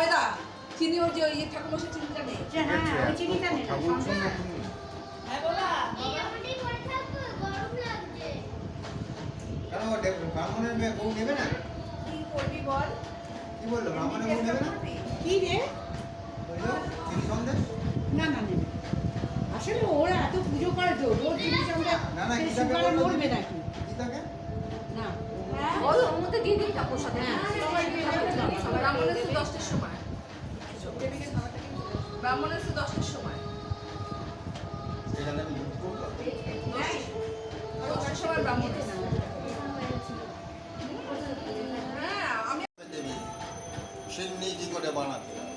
ময়দা চিনি ওই যে ওই ঠাকুমশাই চিনিটা নেই। হ্যাঁ ওই চিনিটা নেই। হ্যাঁ বলা ব্রাহ্মণের মেয়ে বউ নেবে না? কি করবি বল? কি বললো ব্রাহ্মণের বউ নেবে না? কি রে? বললো চিনি সন্দেশ? না না নেবে। আসলে ওরা এত পুজো করে তো রোজ চিনি সন্দেশ না না কি থাকে সুগারে বললো? মরবে নাকি? কি থাকে? না ওই ওর মধ্যে দিয়ে দিন টা প্রসাদে। সবাই ব্রাহ্মণের শুধু 10টার সময়। ব্রাহ্মণের শুধু 10টার সময়। সেখানে আমি ইউজ করবো। 10টার সময় ব্রাহ্মণের। হ্যাঁ আমি দেবে সিন্নি কি করে বানাতে হয়।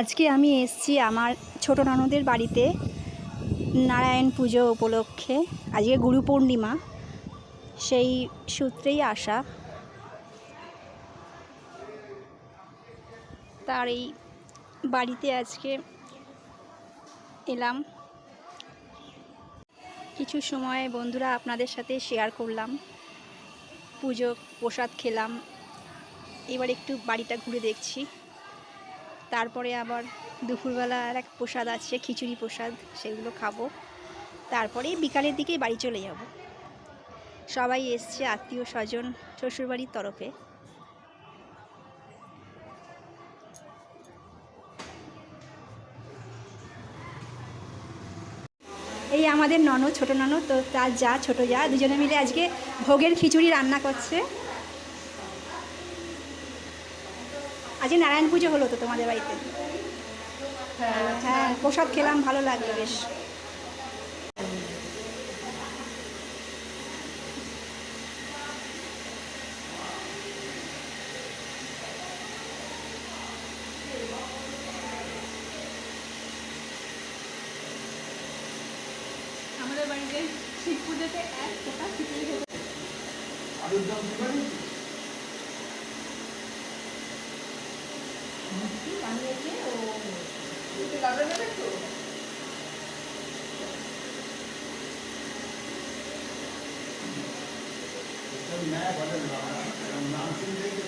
আজকে আমি এসেছি আমার ছোট ননদের বাড়িতে নারায়ণ পুজো উপলক্ষে। আজকে গুরু পূর্ণিমা, সেই সূত্রেই আসা। তার এই বাড়িতে আজকে এলাম, কিছু সময় বন্ধুরা আপনাদের সাথে শেয়ার করলাম। পুজো প্রসাদ খেলাম, এবার একটু বাড়িটা ঘুরে দেখছি। তারপরে আবার দুপুরবেলা আর এক প্রসাদ আছে, খিচুড়ি প্রসাদ, সেগুলো খাবো। তারপরে বিকালের দিকে বাড়ি চলে যাব। সবাই এসছে, আত্মীয় স্বজন শ্বশুরবাড়ির তরফে। এই আমাদের ননদ, ছোটো ননদ, তো তার যা ছোটো যা দুজনে মিলে আজকে ভোগের খিচুড়ি রান্না করছে। আজকে নারায়ণ পুজো হলো তো তোমাদের বাড়িতে? হ্যাঁ প্রসাদ খেলাম, ভালো লাগলো বেশ। আমাদের বাড়িতে শিব পুজোতে এক ফোঁটা খিচুড়ি খেতে আলুর দম দিবেন? বানিয়েছে ও লাভে নেবে তো। मैं बदल रहा नाम सुन देंगे